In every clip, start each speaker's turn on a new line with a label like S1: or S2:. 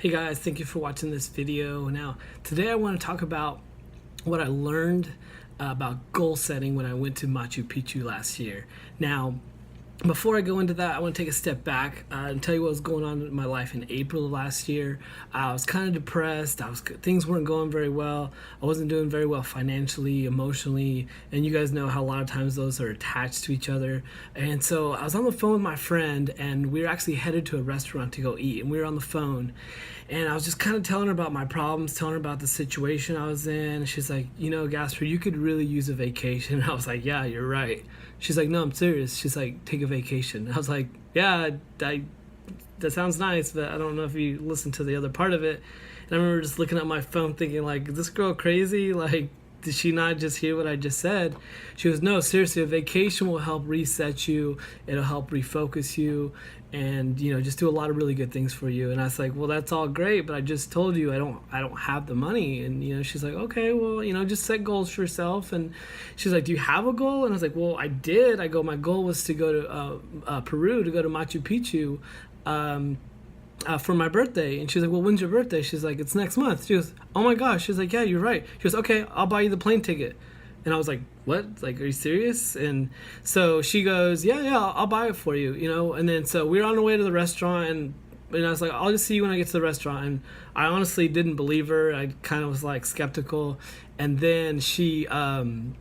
S1: Hey guys, thank you for watching this video. Now, today I want to talk about what I learned about goal setting when I went to Machu Picchu last year. Now, before I go into that, I want to take a step back and tell you what was going on in my life in April of last year. I was kind of depressed. Things weren't going very well. I wasn't doing very well financially, emotionally, and you guys know how a lot of times those are attached to each other. And so I was on the phone with my friend, and we were actually headed to a restaurant to go eat, and we were on the phone. And I was just kind of telling her about my problems, telling her about the situation I was in. She's like, Gasper, you could really use a vacation. And I was like, yeah, you're right. She's like, no, I'm serious. She's like, take a vacation. I was like, yeah, that sounds nice, but I don't know if you listened to the other part of it. And I remember just looking at my phone thinking, like, is this girl crazy? Like, did she not just hear what I just said? She goes, no, seriously, a vacation will help reset you. It'll help refocus you and, just do a lot of really good things for you. And I was like, well, that's all great, but I just told you I don't have the money. And, she's like, okay, well, just set goals for yourself. And she's like, do you have a goal? And I was like, well, I did. My goal was to go to Peru, to go to Machu Picchu, for my birthday. And she's like, well, when's your birthday? She's like, it's next month. She goes, oh my gosh. She's like, yeah, you're right. She goes, okay, I'll buy you the plane ticket. And I was like, what? Like, are you serious? And so she goes, yeah, I'll buy it for you, And then so we were on the way to the restaurant, and I was like, I'll just see you when I get to the restaurant. And I honestly didn't believe her. I kind of was like skeptical. And then she, when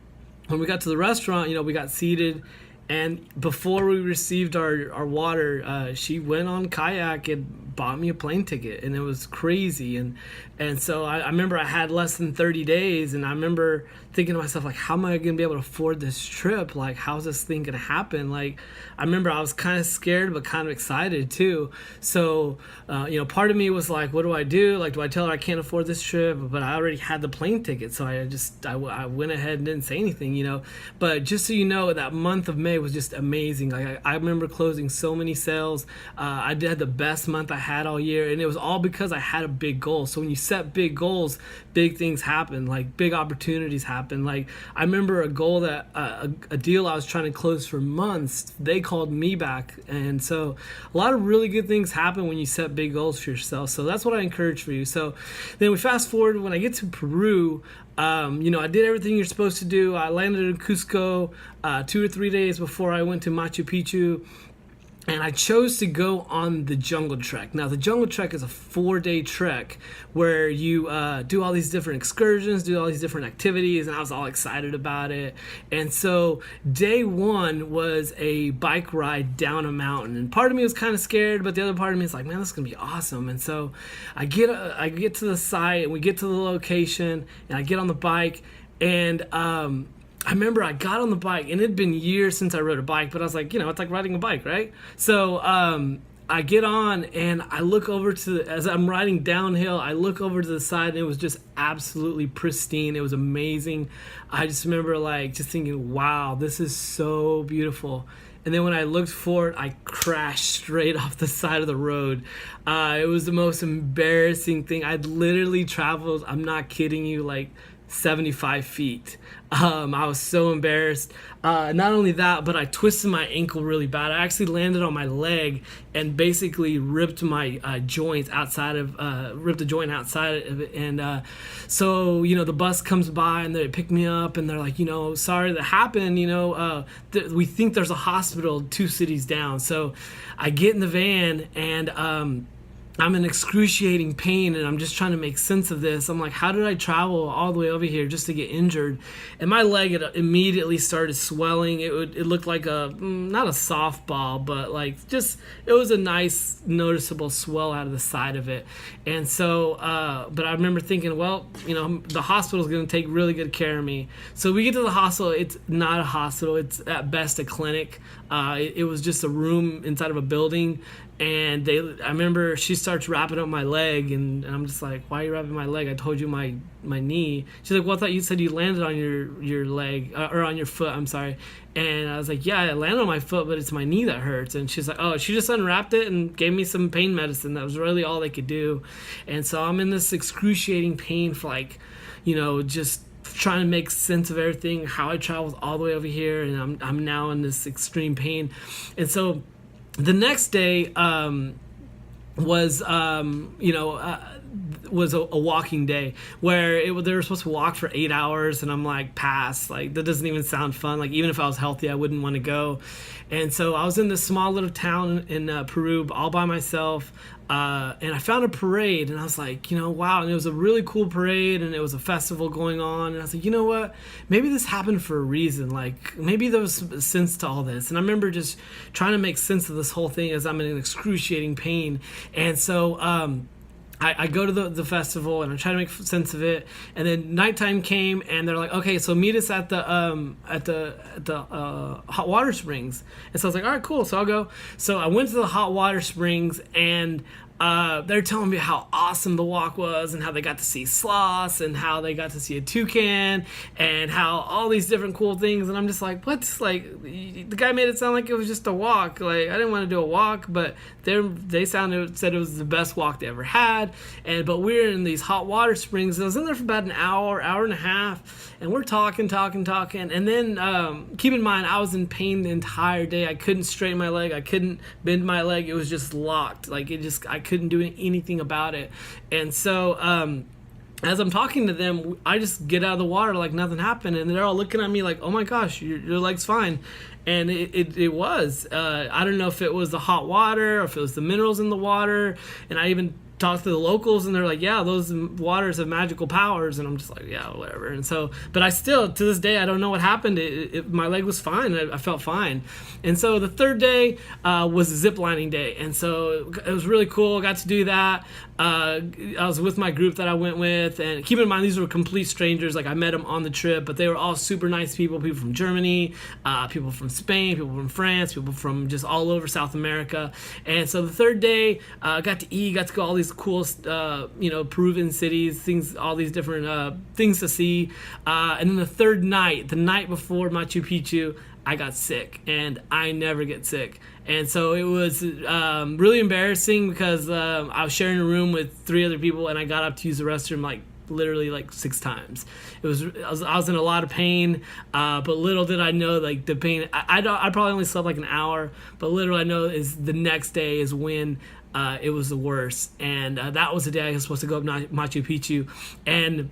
S1: we got to the restaurant, we got seated. And before we received our water, she went on kayak and bought me a plane ticket, and it was crazy. And so I remember I had less than 30 days, and I remember thinking to myself, like, how am I going to be able to afford this trip? Like, how's this thing going to happen? Like, I remember I was kind of scared, but kind of excited too. So, part of me was like, what do I do? Like, do I tell her I can't afford this trip? But I already had the plane ticket, so I went ahead and didn't say anything, But just so you know, that month of May was just amazing. Like, I remember closing so many sales. I had the best month I had all year, and it was all because I had a big goal. So when you set big goals, big things happen. Like, big opportunities happen. Like, I remember a goal that a deal I was trying to close for months, they called me back. And so a lot of really good things happen when you set big goals for yourself. So that's what I encourage for you. So then we fast forward, when I get to Peru, I did everything you're supposed to do. I landed in Cusco 2 or 3 days before I went to Machu Picchu. And I chose to go on the jungle trek. Now, the jungle trek is a 4-day trek where you do all these different excursions, do all these different activities, and I was all excited about it. And so day one was a bike ride down a mountain. And part of me was kind of scared, but the other part of me is like, man, this is going to be awesome. And so I get to the site, and we get to the location, and I get on the bike, and I remember I got on the bike, and it had been years since I rode a bike, but I was like, it's like riding a bike, right? So I get on, and I look over as I'm riding downhill, I look over to the side, and it was just absolutely pristine. It was amazing. I just remember just thinking, wow, this is so beautiful. And then when I looked forward, I crashed straight off the side of the road. It was the most embarrassing thing. I'd literally traveled, I'm not kidding you, 75 feet. I was so embarrassed. Not only that, but I twisted my ankle really bad. I actually landed on my leg and basically ripped my joint outside of it. And so the bus comes by, and they pick me up, and they're like, sorry that happened. We think there's a hospital 2 cities down. So I get in the van, and I'm in excruciating pain, and I'm just trying to make sense of this. I'm like, how did I travel all the way over here just to get injured? And my leg immediately started swelling. It looked like not a softball, but it was a nice noticeable swell out of the side of it. And so, but I remember thinking, well, the hospital's going to take really good care of me. So we get to the hospital. It's not a hospital. It's at best a clinic. It was just a room inside of a building. And I remember she starts wrapping up my leg, and I'm just like, why are you wrapping my leg? I told you my knee. She's like, well, I thought you said you landed on your leg, or on your foot, I'm sorry. And I was like, yeah, I landed on my foot, but it's my knee that hurts. And she's like, oh, she just unwrapped it and gave me some pain medicine. That was really all they could do. And so I'm in this excruciating pain for just trying to make sense of everything, how I traveled all the way over here, and I'm now in this extreme pain. And so the next day, was was a walking day where they were supposed to walk for 8 hours, and I'm like, pass, like that doesn't even sound fun. Like even if I was healthy, I wouldn't want to go. And so I was in this small little town in Peru all by myself, and I found a parade, and I was like, wow. And it was a really cool parade, and it was a festival going on, and I was like, you know what, maybe this happened for a reason. Like maybe there was sense to all this. And I remember just trying to make sense of this whole thing as I'm in excruciating pain. And so I go to the festival, and I try to make sense of it. And then nighttime came, and they're like, okay, so meet us at the hot water springs. And so I was like, all right, cool. So I'll go. So I went to the hot water springs, and they're telling me how awesome the walk was, and how they got to see sloths, and how they got to see a toucan, and how all these different cool things. And I'm just like, what? Like the guy made it sound like it was just a walk. Like I didn't want to do a walk, but they said it was the best walk they ever had. But we were in these hot water springs, and I was in there for about an hour and a half, and we're talking, and then keep in mind I was in pain the entire day. I couldn't straighten my leg, I couldn't bend my leg. It was just locked. Like I couldn't do anything about it. And so as I'm talking to them, I just get out of the water like nothing happened, and they're all looking at me like, oh my gosh, your leg's fine. And it was. I don't know if it was the hot water or if it was the minerals in the water. And I even talked to the locals, and they're like, yeah, those waters have magical powers. And I'm just like, yeah, whatever. And so, but I still, to this day, I don't know what happened. My leg was fine. I felt fine. And so the third day was a zip lining day. And so it was really cool. I got to do that. I was with my group that I went with, and keep in mind, these were complete strangers. Like I met them on the trip, but they were all super nice people from Germany, people from Spain, people from France, people from just all over South America. And so the third day, got to eat, got to go all these cool, Peruvian cities, things, all these different things to see. And then the third night, the night before Machu Picchu, I got sick, and I never get sick. And so it was really embarrassing because I was sharing a room with 3 other people, and I got up to use the restroom literally 6 times. I was in a lot of pain, but little did I know the pain. I probably only slept like an hour, but little I know is the next day is when it was the worst. And that was the day I was supposed to go up Machu Picchu. And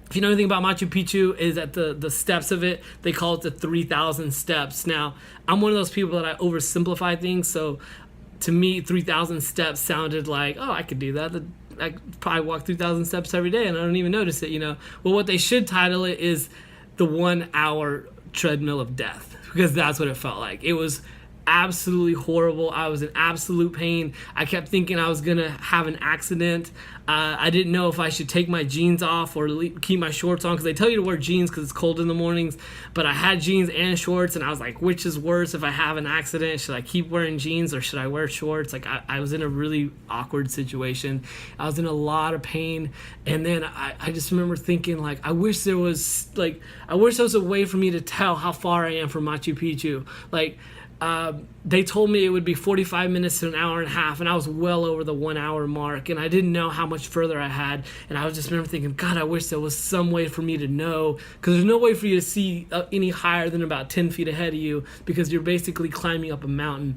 S1: if you know anything about Machu Picchu, is that the steps of it, they call it the 3,000 steps. Now, I'm one of those people that I oversimplify things, so to me, 3,000 steps sounded like, oh, I could do that. I could probably walk 3,000 steps every day, and I don't even notice it, Well, what they should title it is the 1 hour Treadmill of Death, because that's what it felt like. It was absolutely horrible. I was in absolute pain. I kept thinking I was gonna have an accident. I didn't know if I should take my jeans off or keep my shorts on, because they tell you to wear jeans because it's cold in the mornings. But I had jeans and shorts, and I was like, which is worse if I have an accident? Should I keep wearing jeans or should I wear shorts? I was in a really awkward situation. I was in a lot of pain. And then I just remember thinking, I wish there was a way for me to tell how far I am from Machu Picchu. They told me it would be 45 minutes to an hour and a half, and I was well over the 1 hour mark, and I didn't know how much further I had. And I was just remember thinking, God, I wish there was some way for me to know, because there's no way for you to see any higher than about 10 feet ahead of you, because you're basically climbing up a mountain.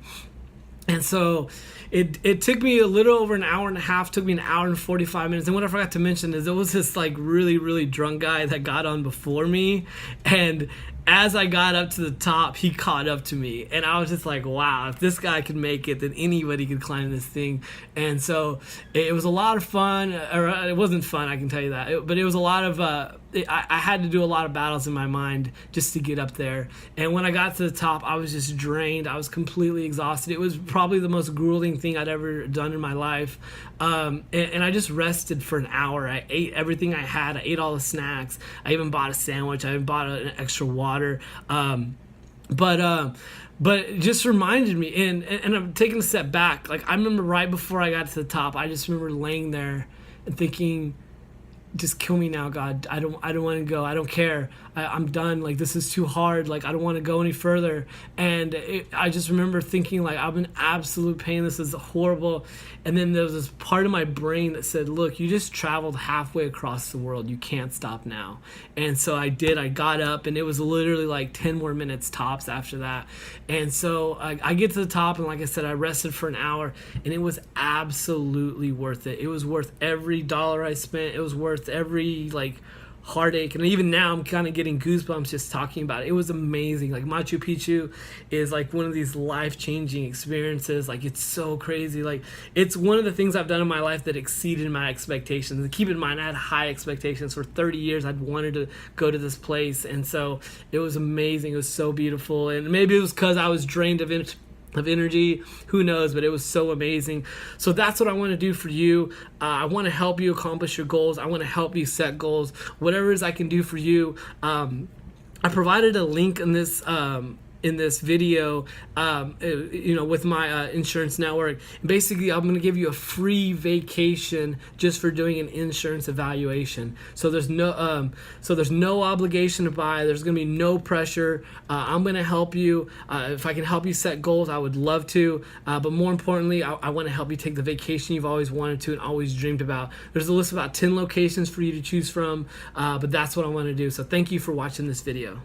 S1: And so it took me a little over an hour and a half, took me an hour and 45 minutes. And what I forgot to mention is there was this really, really drunk guy that got on before me. And as I got up to the top, he caught up to me. And I was just like, wow, if this guy could make it, then anybody could climb this thing. And so it was a lot of fun. Or it wasn't fun, I can tell you that. But it was a lot of... I had to do a lot of battles in my mind just to get up there. And when I got to the top, I was just drained. I was completely exhausted. It was probably the most grueling thing I'd ever done in my life. And I just rested for an hour. I ate everything I had. I ate all the snacks. I even bought a sandwich. I even bought an extra water. But it just reminded me, and I'm taking a step back. I remember right before I got to the top, I just remember laying there and thinking, just kill me now, God. I don't want to go. I don't care. I'm done. Like, this is too hard. Like, I don't want to go any further. And I just remember thinking, like, I'm in absolute pain. This is horrible. And then there was this part of my brain that said, look, you just traveled halfway across the world. You can't stop now. And so I did. I got up, and it was literally like 10 more minutes tops after that. And so I get to the top, and like I said, I rested for an hour, and it was absolutely worth it. It was worth every dollar I spent. It was worth every, like, heartache, and even now I'm kind of getting goosebumps just talking about it. It was amazing. Like, Machu Picchu is like one of these life-changing experiences. Like, it's so crazy. Like, it's one of the things I've done in my life that exceeded my expectations. And keep in mind, I had high expectations. For 30 years I'd wanted to go to this place, and so it was amazing. It was so beautiful, and maybe it was because I was drained of energy, who knows, but it was so amazing. So that's what I want to do for you. I want to help you accomplish your goals. I want to help you set goals, whatever it is I can do for you. I provided a link in this video, with my insurance network. Basically, I'm going to give you a free vacation just for doing an insurance evaluation. So there's no obligation to buy. There's going to be no pressure. I'm going to help you. If I can help you set goals, I would love to. But more importantly, I want to help you take the vacation you've always wanted to and always dreamed about. There's a list of about 10 locations for you to choose from, but that's what I want to do. So thank you for watching this video.